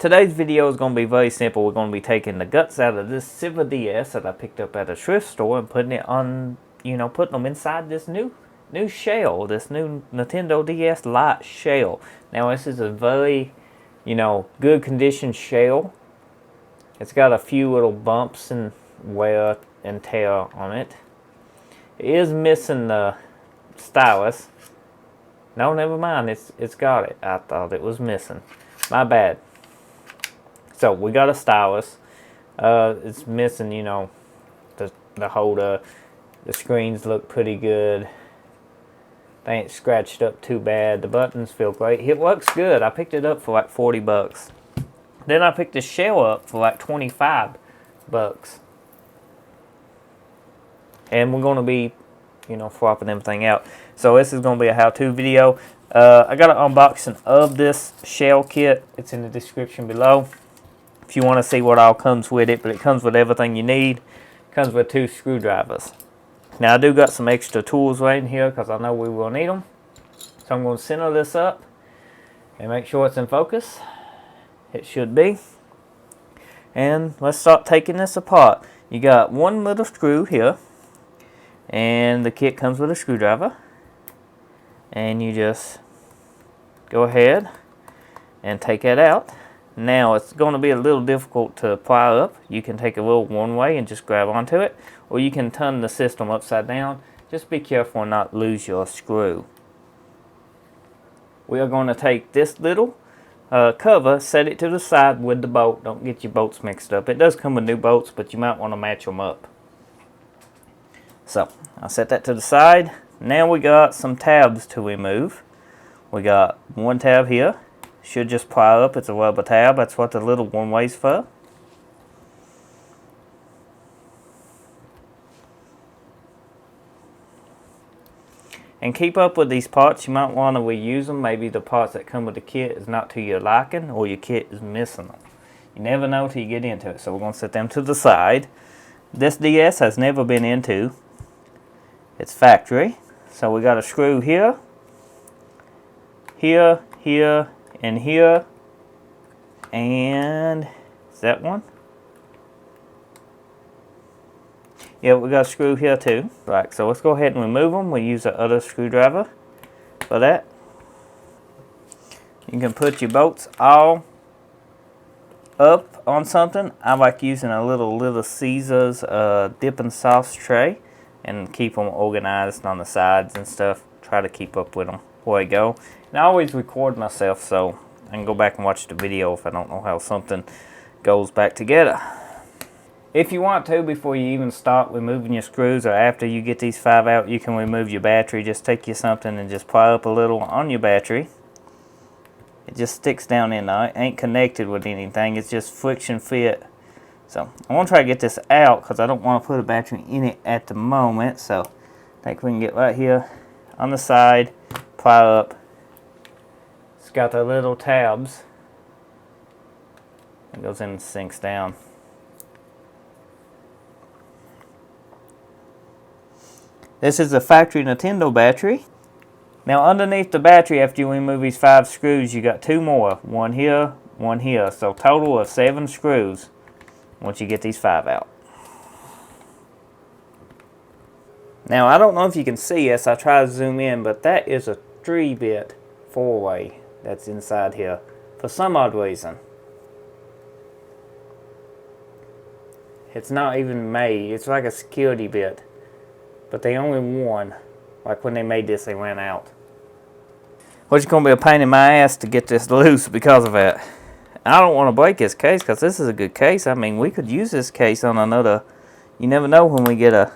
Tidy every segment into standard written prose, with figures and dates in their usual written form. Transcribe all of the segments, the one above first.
today's video is going to be very simple. We're going to be taking the guts out of this silver DS that I picked up at a thrift store and putting it on, putting them inside this new shell, this new Nintendo DS Lite shell. Now this is a very, good condition shell. It's got a few little bumps and wear and tear on it. It is missing the stylus. No, never mind. It's got it. I thought it was missing. My bad. So we got a stylus. It's missing, the holder. The screens look pretty good. They ain't scratched up too bad. The buttons feel great. It works good. I picked it up for like 40 bucks. Then I picked the shell up for like 25 bucks. And we're going to be, swapping everything out. So this is going to be a how-to video. I got an unboxing of this shell kit. It's in the description below if you want to see what all comes with it. But it comes with everything you need. It comes with 2 screwdrivers. Now I do got some extra tools right in here because I know we will need them. So I'm going to center this up and make sure it's in focus. It should be. And let's start taking this apart. You got one little screw here. And the kit comes with a screwdriver. And you just go ahead and take that out. Now it's going to be a little difficult to pry up. You can take a little one way and just grab onto it, or you can turn the system upside down. Just be careful and not lose your screw. We are going to take this little cover, set it to the side with the bolt. Don't get your bolts mixed up. It does come with new bolts, but you might want to match them up. So I'll set that to the side. Now we got some tabs to remove. We got one tab here. Should just pry up. It's a rubber tab. That's what the little one way's for. And keep up with these parts. You might want to reuse them. Maybe the parts that come with the kit is not to your liking, or your kit is missing them. You never know till you get into it. So we're going to set them to the side. This DS has never been into. It's factory. So we got a screw here, here, here, and here, and is that one? Yeah, we got a screw here too. Right, so let's go ahead and remove them. We use the other screwdriver for that. You can put your bolts all up on something. I like using a little Caesar's dipping sauce tray and keep them organized on the sides and stuff. Try to keep up with them before I go. And I always record myself so I can go back and watch the video if I don't know how something goes back together. If you want to, before you even start removing your screws, or after you get these 5 out, you can remove your battery. Just take you something and just pry up a little on your battery. It just sticks down in there. It ain't connected with anything. It's just friction fit. So I want to try to get this out because I don't want to put a battery in it at the moment. So I think we can get right here on the side, pry up. It's got the little tabs. It goes in and sinks down. This is a factory Nintendo battery. Now underneath the battery, after you remove these 5 screws, you got 2 more. One here, one here. So total of 7 screws once you get these 5 out. Now I don't know if you can see this. I try to zoom in, but that is a 3-bit 4-way that's inside here for some odd reason. It's not even made. It's like a security bit. But they only won. Like when they made this, they ran out. Which is going to be a pain in my ass to get this loose because of that. I don't want to break this case because this is a good case. I mean, we could use this case on another. You never know when we get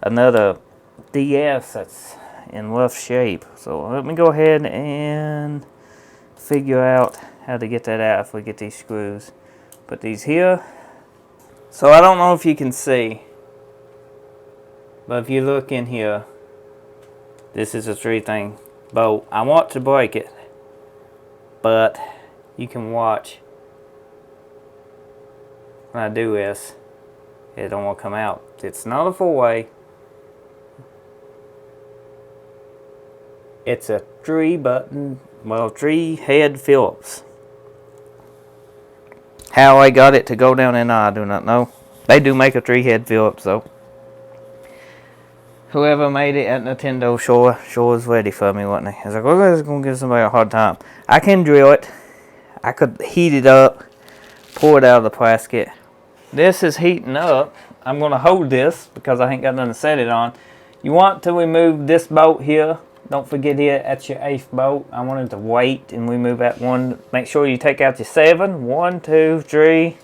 another DS that's in rough shape. So let me go ahead and figure out how to get that out if we get these screws. Put these here. So I don't know if you can see, but if you look in here, this is a 3-thing bolt. I want to break it, but you can watch when I do this, it don't want to come out. It's not a 4-way. It's a 3-button, well, 3-head Phillips. How I got it to go down in, I do not know. They do make a 3-head Phillips though. Whoever made it at Nintendo sure was ready for me, wasn't he? I was like, we're just gonna give somebody a hard time. I can drill it. I could heat it up, pour it out of the plastic. This is heating up. I'm gonna hold this because I ain't got nothing to set it on. You want to remove this bolt here. Don't forget here, that's your 8th bolt. I wanted to wait and remove that one. Make sure you take out your 7. 1, 2, 3,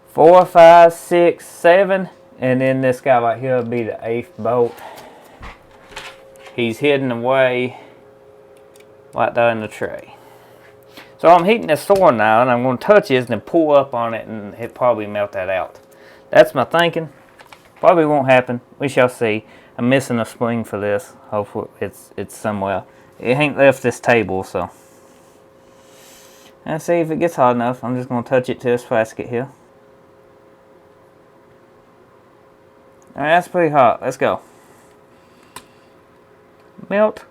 4, 5, 6, 7. And then this guy right here will be the 8th bolt. He's hidden away right there in the tray. So I'm heating this sword now, and I'm going to touch this and then pull up on it, and it probably melt that out. That's my thinking. Probably won't happen. We shall see. I'm missing a spring for this. Hopefully it's somewhere. It ain't left this table, so. Let's see if it gets hot enough. I'm just going to touch it to this plastic here. Alright, that's pretty hot. Let's go. Melt.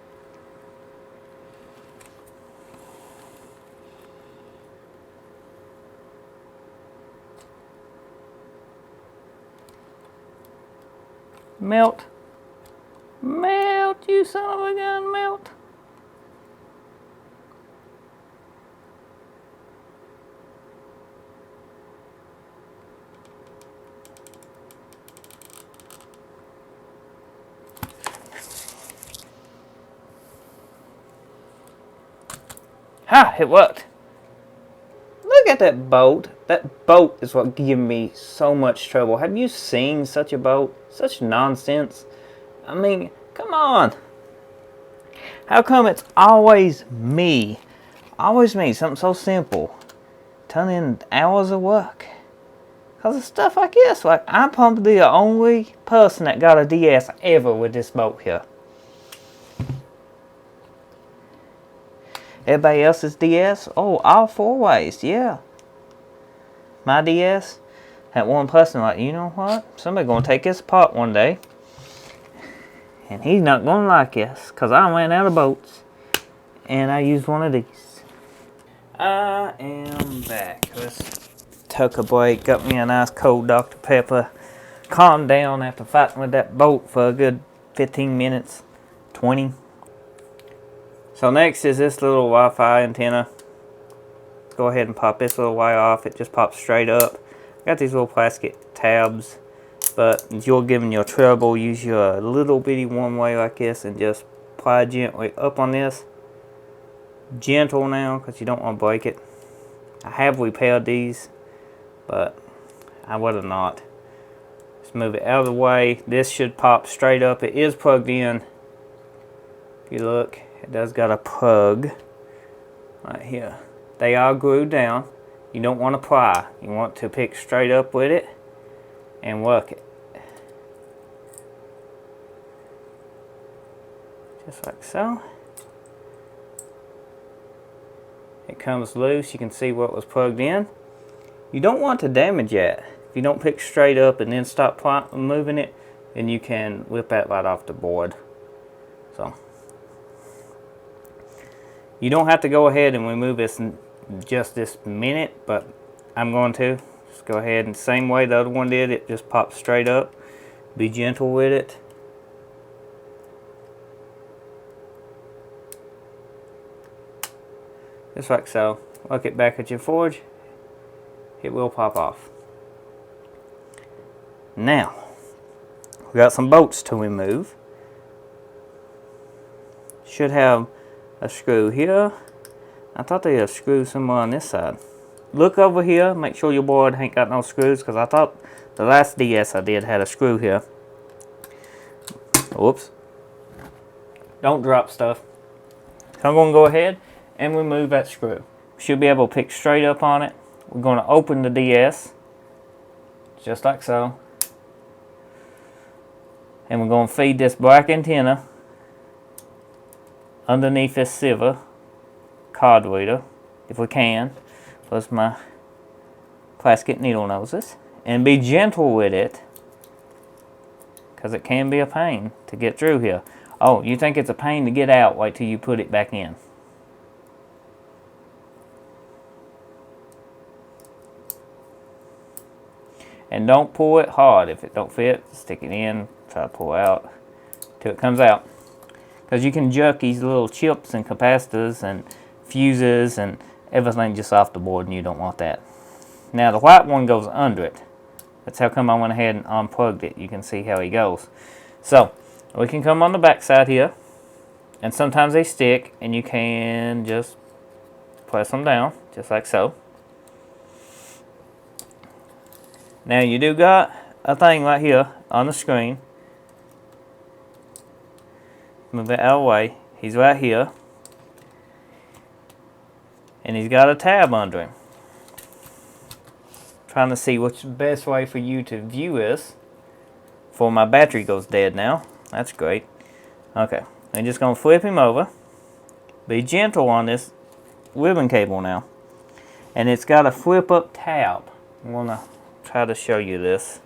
Melt. Melt, you son of a gun, melt. Ha! It worked. Look at that boat. That boat is what giving me so much trouble. Have you seen such a boat? Such nonsense. I mean, come on. How come it's always me? Always me. Something so simple. Turn in hours of work. Because of stuff like this. Like, I'm probably the only person that got a DS ever with this boat here. Everybody else's DS? Oh, all 4 ways, yeah. My DS, had one person like, you know what? Somebody's going to take this apart one day. And he's not going to like this. Because I ran out of boats. And I used one of these. I am back. Let's took a break. Got me a nice cold Dr. Pepper. Calmed down after fighting with that boat for a good 15 minutes. 20. So next is this little Wi-Fi antenna. Let's go ahead and pop this little wire off. It just pops straight up. Got these little plastic tabs, but if you're giving your trouble, use your little bitty one way like this and just pry gently up on this. Gentle now, because you don't want to break it. I have repaired these, but I would have not. Let's move it out of the way. This should pop straight up. It is plugged in. If you look, it does got a plug right here. They are glued down. You don't want to pry. You want to pick straight up with it and work it. Just like so. It comes loose. You can see what was plugged in. You don't want to damage that. If you don't pick straight up and then stop moving it, then you can whip that right off the board. So you don't have to go ahead and remove this in just this minute, but I'm going to. Just go ahead and same way the other one did, it just pops straight up. Be gentle with it. Just like so. Look it back at your forge. It will pop off. Now, we got some bolts to remove. Should have a screw here. I thought they had a screw somewhere on this side. Look over here. Make sure your board ain't got no screws, because I thought the last DS I did had a screw here. Whoops. Don't drop stuff. So I'm going to go ahead and remove that screw. Should be able to pick straight up on it. We're going to open the DS. Just like so. And we're going to feed this black antenna underneath this silver card reader, if we can, plus my plastic needle noses, and be gentle with it, because it can be a pain to get through here. Oh, you think it's a pain to get out? Wait till you put it back in. And don't pull it hard. If it don't fit, stick it in, try to pull out till it comes out. Because you can jerk these little chips and capacitors and fuses and everything just off the board, and you don't want that. Now the white one goes under it. That's how come I went ahead and unplugged it. You can see how he goes. So we can come on the back side here, and sometimes they stick, and you can just press them down just like so. Now you do got a thing right here on the screen. Move it out of the way. He's right here, and he's got a tab under him. Trying to see what's the best way for you to view this. Before my battery goes dead now. That's great. Okay, I'm just gonna flip him over. Be gentle on this ribbon cable now, and it's got a flip up tab. I'm gonna try to show you this.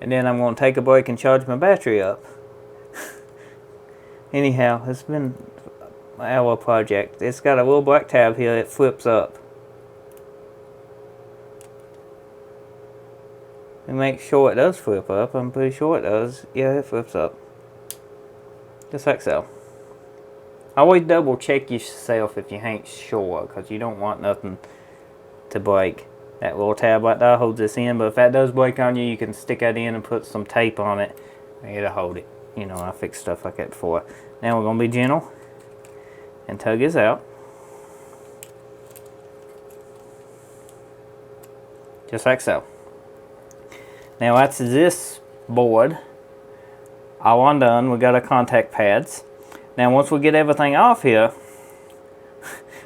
And then I'm going to take a break and charge my battery up. Anyhow, it's been an hour project. It's got a little black tab here that flips up. And make sure it does flip up. I'm pretty sure it does. Yeah, it flips up. Just like so. Always double check yourself if you ain't sure, because you don't want nothing to break. That little tab right there holds this in, but if that does break on you, you can stick that in and put some tape on it, and it'll hold it. You know, I fixed stuff like that before. Now we're going to be gentle and tug this out. Just like so. Now that's this board all undone. We got our contact pads. Now once we get everything off here,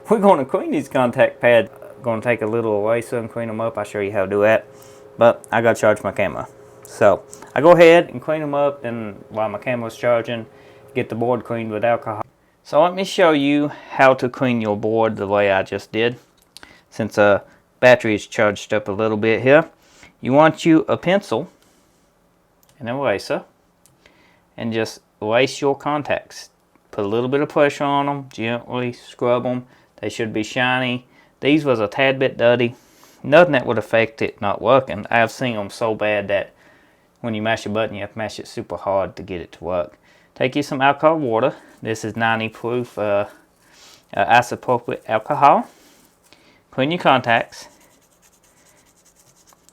we're going to clean these contact pads. Going to take a little eraser and clean them up. I'll show you how to do that. But I got to charge my camera. So I go ahead and clean them up, and while my camera's charging, get the board cleaned with alcohol. So let me show you how to clean your board the way I just did. Since the battery is charged up a little bit here. You want you a pencil and an eraser, and just erase your contacts. Put a little bit of pressure on them, gently scrub them. They should be shiny. These was a tad bit dirty. Nothing that would affect it not working. I've seen them so bad that when you mash a button, you have to mash it super hard to get it to work. Take you some alcohol water. This is 90 proof isopropyl alcohol. Clean your contacts.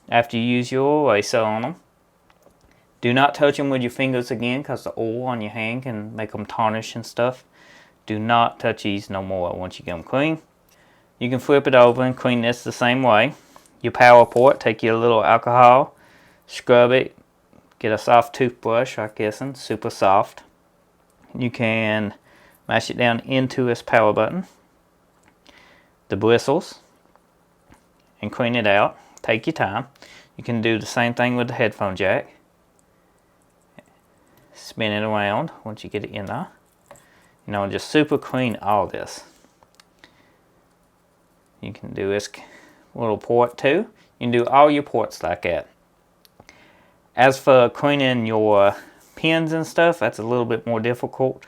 After you use your eraser on them, do not touch them with your fingers again, because the oil on your hand can make them tarnish and stuff. Do not touch these no more once you get them clean. You can flip it over and clean this the same way. Your power port, take your little alcohol, scrub it, get a soft toothbrush like this one, super soft. You can mash it down into this power button, the bristles, and clean it out. Take your time. You can do the same thing with the headphone jack. Spin it around once you get it in there. You know, just super clean all this. You can do this little port too. You can do all your ports like that. As for cleaning your pins and stuff, that's a little bit more difficult.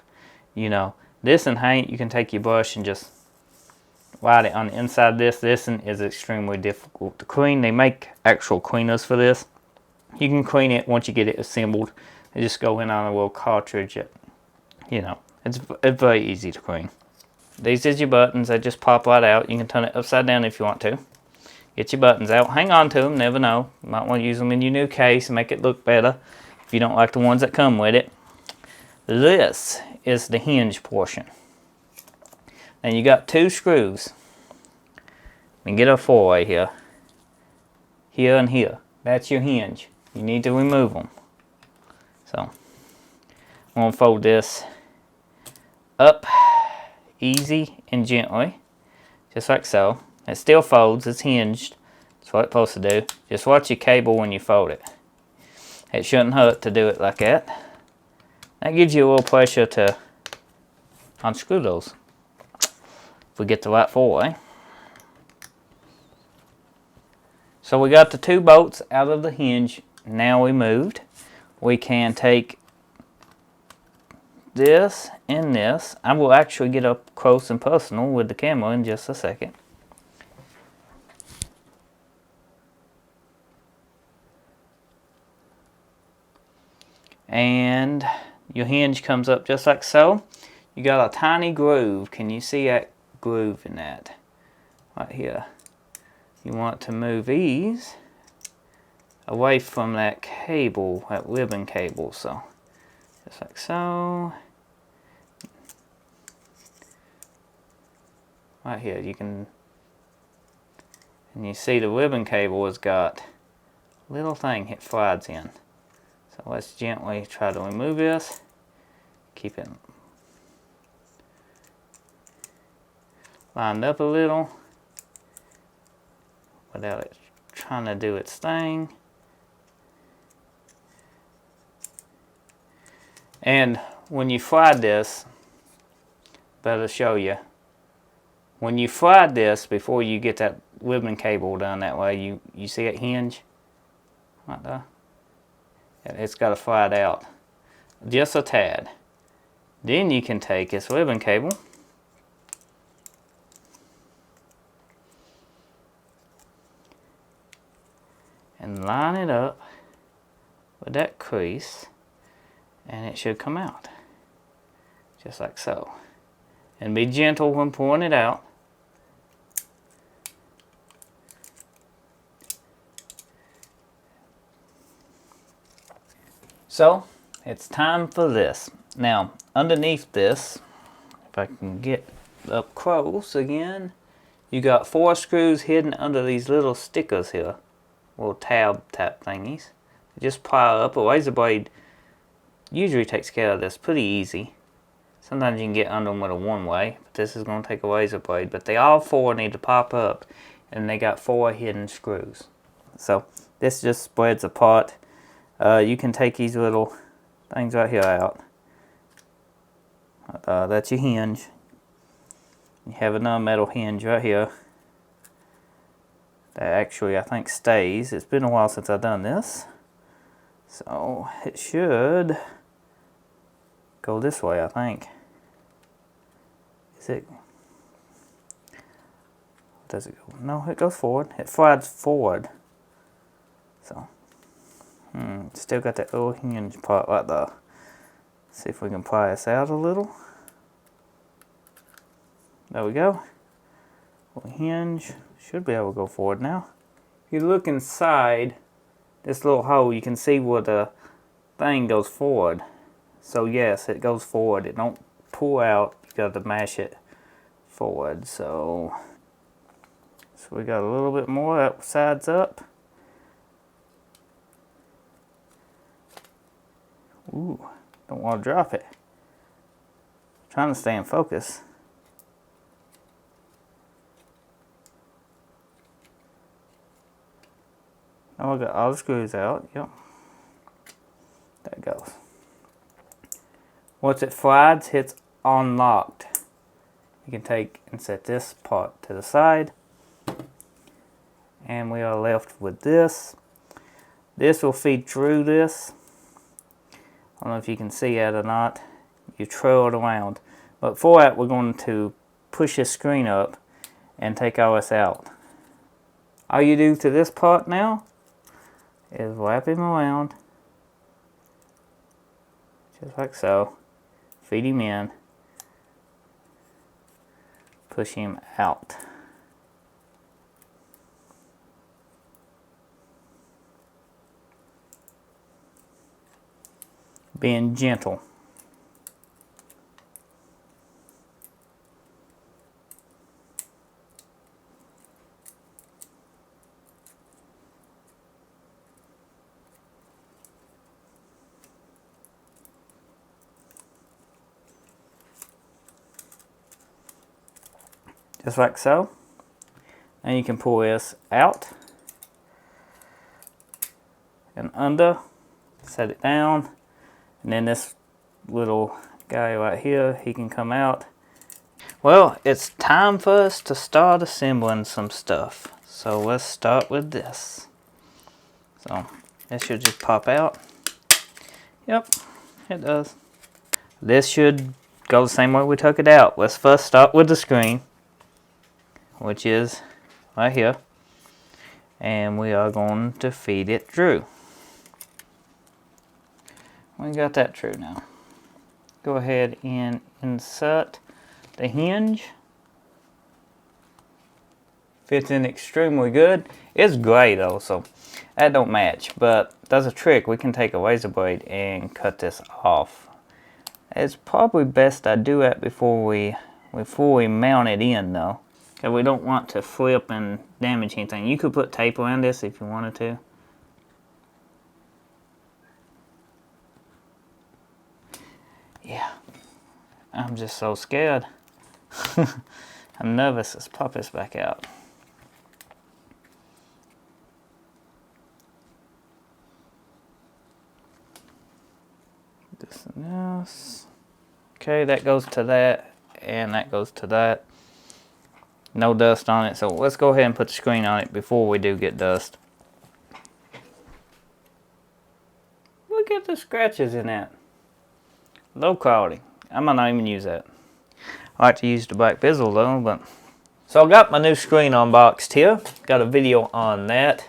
You know, this and paint, you can take your brush and just ride it on the inside of this. This one is extremely difficult to clean. They make actual cleaners for this. You can clean it once you get it assembled. They just go in on a little cartridge. You know, it's very easy to clean. These is your buttons. They just pop right out. You can turn it upside down if you want to. Get your buttons out. Hang on to them. Never know. You might want to use them in your new case and make it look better if you don't like the ones that come with it. This is the hinge portion. And you got two screws. And get a 4-way here. Here and here. That's your hinge. You need to remove them. So, I'm going to fold this up easy and gently, just like so. It still folds, it's hinged. That's what it's supposed to do. Just watch your cable when you fold it. It shouldn't hurt to do it like that. That gives you a little pressure to unscrew those. If we get the right 4-way. So we got the two bolts out of the hinge now removed. We can take this and this. I will actually get up close and personal with the camera in just a second. And your hinge comes up just like so. You got a tiny groove. Can you see that groove in that? Right here. You want to move these away from that cable, that ribbon cable. So, just like so. Right here, you can, and you see the ribbon cable has got a little thing it slides in. So let's gently try to remove this. Keep it lined up a little without it trying to do its thing. And when you slide this, better show you. When you slide this, before you get that ribbon cable done that way, you see it hinge? Right there. It's got to slide out just a tad. Then you can take this ribbon cable and line it up with that crease, and it should come out just like so. And be gentle when pulling it out. So it's time for this. Now underneath this, if I can get up close again, you got 4 screws hidden under these little stickers here, little tab type thingies. Just pile up. A razor blade usually takes care of this pretty easy. Sometimes you can get under them with a one-way, but this is going to take a razor blade. But they all 4 need to pop up, and they got 4 hidden screws. So this just spreads apart. You can take these little things right here out. That's your hinge. You have another metal hinge right here that actually I think stays. It's been a while since I've done this, so it should go this way, I think. Is it? Does it go? No, it goes forward. It slides forward. So, still got that little hinge part right there. See if we can pry this out a little. There we go. Little hinge. Should be able to go forward now. If you look inside this little hole, you can see where the thing goes forward. So yes, it goes forward. It don't pull out. You got to mash it forward. So we got a little bit more. That side's up. Ooh, don't want to drop it. Trying to stay in focus. Now I got all the screws out. Yep. There it goes. Once it slides, hits unlocked. You can take and set this part to the side. And we are left with this. This will feed through this. I don't know if you can see that or not. You twirl it around. But for that, we're going to push this screen up and take all this out. All you do to this part now is wrap him around. Just like so. Feed him in. Push him out. Being gentle. Just like so. And you can pull this out and under, set it down, and then this little guy right here, he can come out. Well, it's time for us to start assembling some stuff. So let's start with this. So this should just pop out. Yep, it does. This should go the same way we took it out. Let's first start with the screen, which is right here. And we are going to feed it through. We got that through now. Go ahead and insert the hinge. Fits in extremely good. It's gray though, so that don't match. But there's a trick. We can take a razor blade and cut this off. It's probably best I do that before we mount it in though. Because we don't want to flip and damage anything. You could put tape around this if you wanted to. Yeah. I'm just so scared. I'm nervous. Let's pop this back out. This and this. Okay, that goes to that. And that goes to that. No dust on it, so let's go ahead and put the screen on it before we do get dust. Look at the scratches in that. Low quality. I might not even use that. I like to use the black bezel though, but... So I got my new screen unboxed here. Got a video on that.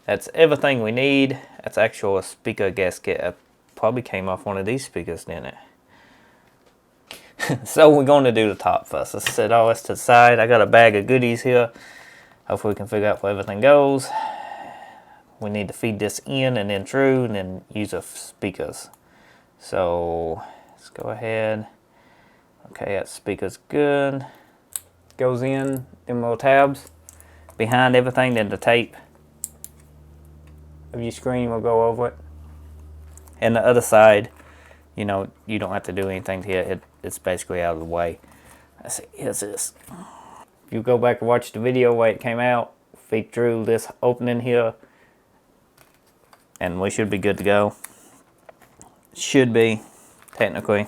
That's everything we need. That's actually a speaker gasket. It probably came off one of these speakers, didn't it? So we're going to do the top first. Let's set all this to the side. I got a bag of goodies here. Hopefully we can figure out where everything goes. We need to feed this in and then through and then use the speakers. So let's go ahead. Okay, that speaker's good. Goes in them little tabs. Behind everything, then the tape of your screen will go over it. And the other side, you know, you don't have to do anything to it. It's basically out of the way. Let's see, here's this. If you go back and watch the video where it came out, feed through this opening here, and we should be good to go. Should be, technically.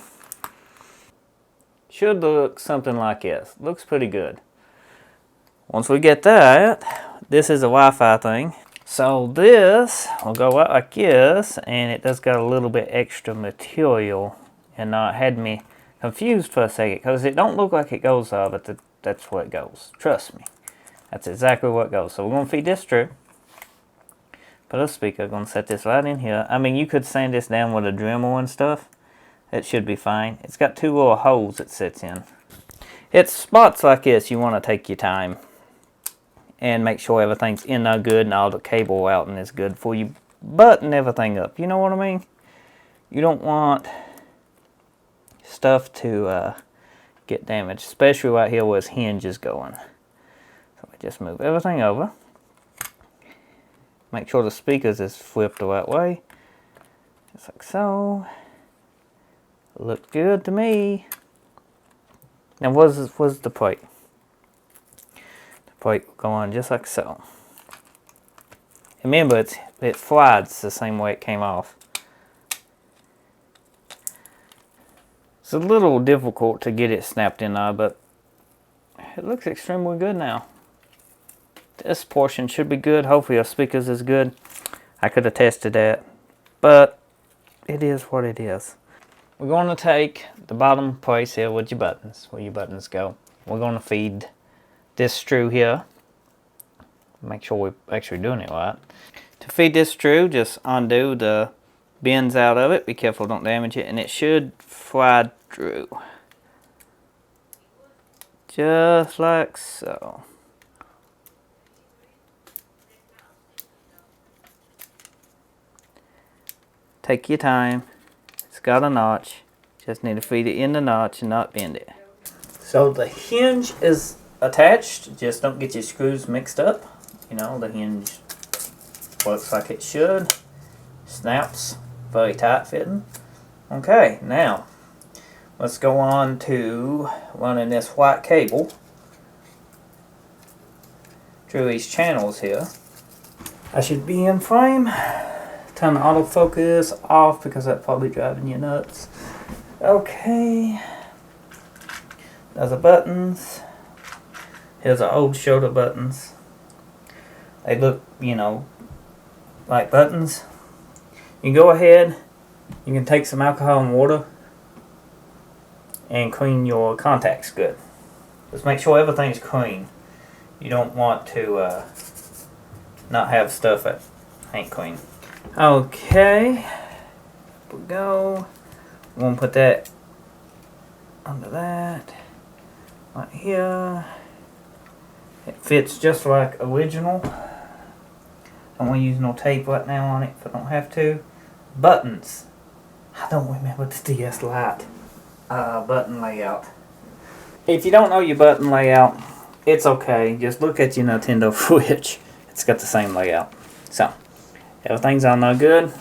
Should look something like this. Looks pretty good. Once we get that, this is a Wi-Fi thing. So this will go out like this, and it does got a little bit extra material, and it had me confused for a second because it don't look like it goes but that's where it goes. Trust me, that's exactly where it goes. So we're gonna feed this through. Put a speaker. Gonna set this right in here. I mean, you could sand this down with a Dremel and stuff. It should be fine. It's got two little holes it sits in. It's spots like this. You want to take your time and make sure everything's in there good and all the cable out and is good before you button everything up. You know what I mean? You don't want stuff to get damaged, especially right here where his hinge is going. So we just move everything over. Make sure the speakers is flipped the right way. Just like so. Looked good to me. Now what's the plate? The plate will go on just like so. Remember, it slides the same way it came off. It's a little difficult to get it snapped in there, but it looks extremely good now. This portion should be good. Hopefully our speakers is good. I could have tested that, but it is what it is. We're going to take the bottom place here with your buttons, where your buttons go. We're going to feed this through here. Make sure we're actually doing it right. To feed this through, just undo the bends out of it. Be careful, don't damage it, and it should slide through. Just like so. Take your time. It's got a notch. Just need to feed it in the notch and not bend it. So the hinge is attached. Just don't get your screws mixed up. You know, the hinge works like it should. Snaps. Very tight fitting. Okay, now let's go on to running this white cable through these channels here. I should be in frame. Turn the autofocus off because that's probably driving you nuts. Okay. There's the buttons. Here's the old shoulder buttons. They look, you know, like buttons. You can go ahead, you can take some alcohol and water and clean your contacts good. Just make sure everything's clean. You don't want to not have stuff that ain't clean. Okay, here we go. I'm gonna put that under that right here. It fits just like original. Don't want to use no tape right now on it if I don't have to. Buttons. I don't remember the DS Lite button layout. If you don't know your button layout, it's okay. Just look at your Nintendo Switch. It's got the same layout. So, everything's on there good.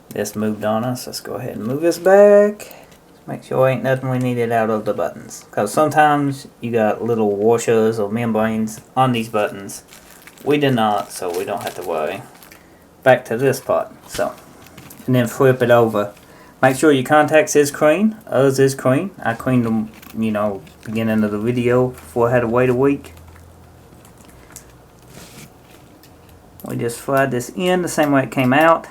This moved on us. Let's go ahead and move this back. Make sure ain't nothing we needed out of the buttons. Because sometimes you got little washers or membranes on these buttons. We did not, so we don't have to worry. Back to this part. So, and then flip it over. Make sure your contacts is clean. Ours is clean. I cleaned them, you know, beginning of the video before I had to wait a week. We just slide this in the same way it came out.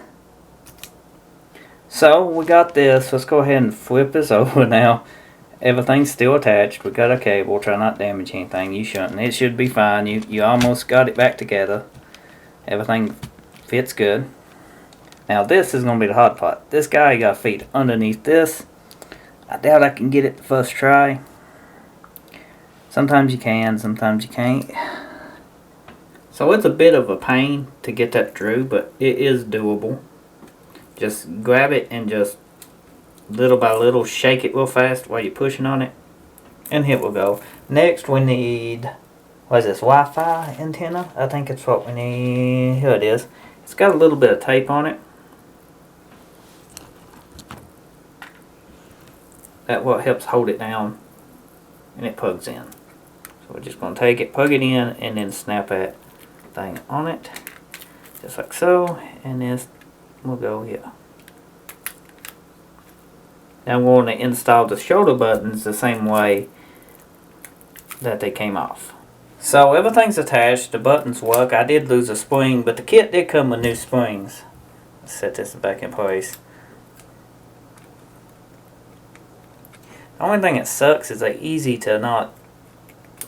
So we got this. Let's go ahead and flip this over now. Everything's still attached. We got a cable. Try not to damage anything. You shouldn't. It should be fine. You almost got it back together. Everything fits good. Now this is going to be the hard part. This guy got feet underneath this. I doubt I can get it the first try. Sometimes you can, sometimes you can't. So it's a bit of a pain to get that through, but it is doable. Just grab it and just little by little shake it real fast while you're pushing on it, and it will go. Next we need, what is this, Wi-Fi antenna? I think it's what we need. Here it is. It's got a little bit of tape on it. That what helps hold it down, and it plugs in. So we're just going to take it, plug it in, and then snap that thing on it, just like so, and this will go here. Now we're going to install the shoulder buttons the same way that they came off. So everything's attached, the buttons work. I did lose a spring, but the kit did come with new springs. Let's set this back in place. The only thing that sucks is they're easy to not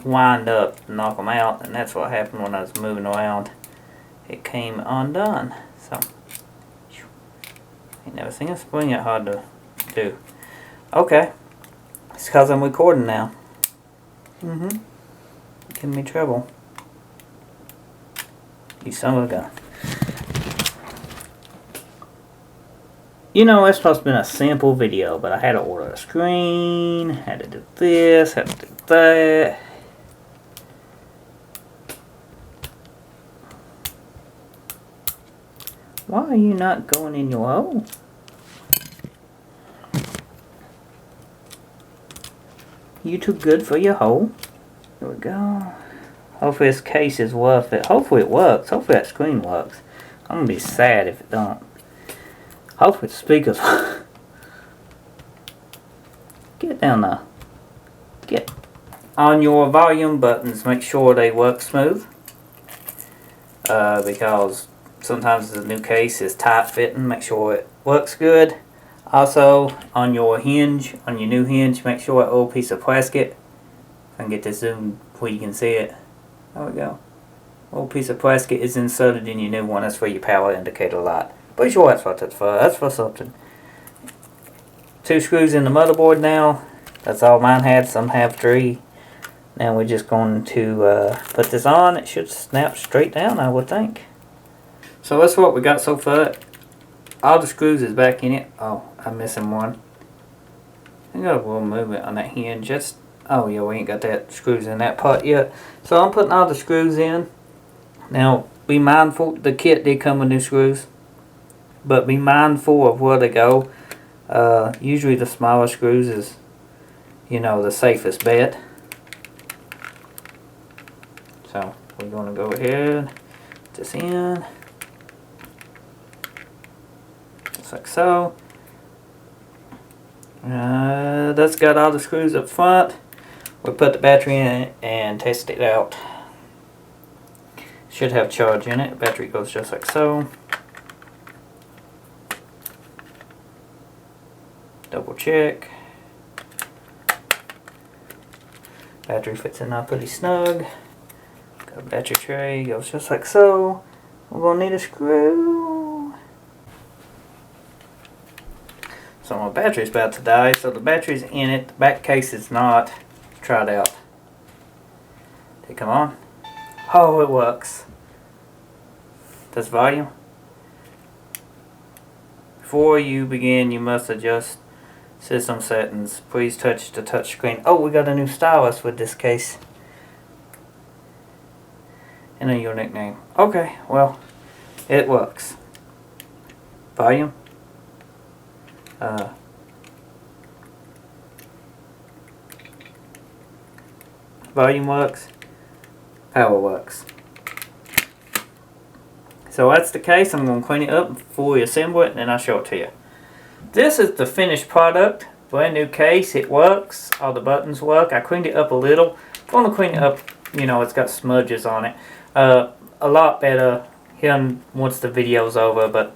wind up and knock them out, and that's what happened when I was moving around. It came undone. So, ain't never seen a spring that hard to do. Okay, it's because I'm recording now. Giving me trouble. You son of a gun. You know, it's supposed to be a simple video, but I had to order a screen, had to do this, had to do that. Why are you not going in your hole? You too good for your hole? There we go. Hopefully this case is worth it. Hopefully it works. Hopefully that screen works. I'm gonna be sad if it don't. Hopefully the speakers. Get down there. Get on your volume buttons. Make sure they work smooth. Because sometimes the new case is tight fitting. Make sure it works good. Also on your hinge, on your new hinge, make sure that old piece of plastic. If I can get this zoomed where you can see it. There we go. Old piece of plastic is inserted in your new one. That's for your power indicator light. Pretty sure that's what that's for. That's for something. 2 screws in the motherboard now. That's all mine had. Some have 3. Now we're just going to put this on. It should snap straight down, I would think. So that's what we got so far. All the screws is back in it. Oh, I'm missing one. I got a little movement on that hinge. Just, oh yeah, we ain't got that screws in that part yet. So I'm putting all the screws in. Now, be mindful, the kit did come with new screws. But be mindful of where they go. Usually the smaller screws is, you know, the safest bet. So we're going to go ahead, put this in, just like so. That's got all the screws up front. We'll put the battery in it and test it out. Should have charge in it. The battery goes just like so. Double check. Battery fits in there pretty snug. Got a battery tray, goes just like so. We're going to need a screw. So my battery's about to die, so the battery's in it. The back case is not. Try it out. Did it come on? Oh, it works. Does volume? Before you begin, you must adjust system settings. Please touch the touch screen. Oh, we got a new stylus with this case. And a unique name. Okay, well, it works. Volume. Volume works. Power works. So that's the case. I'm going to clean it up, fully assemble it, and then I'll show it to you. This is the finished product. Brand new case. It works. All the buttons work. I cleaned it up a little. I'm going to clean it up. You know, it's got smudges on it. A lot better here once the video's over, but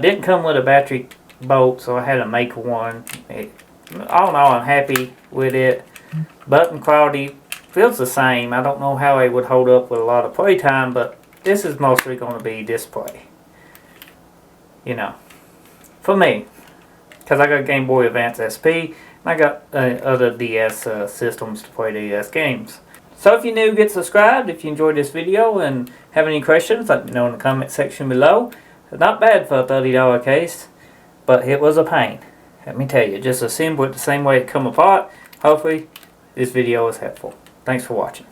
didn't come with a battery bolt, so I had to make one. All in all, I'm happy with it. Button quality feels the same. I don't know how it would hold up with a lot of playtime, but this is mostly going to be display. You know, for me, because I got Game Boy Advance SP, and I got other DS systems to play DS games. So if you're new, get subscribed. If you enjoyed this video and have any questions, let me know in the comment section below. Not bad for a $30 case, but it was a pain. Let me tell you, just assemble it the same way it come apart. Hopefully, this video was helpful. Thanks for watching.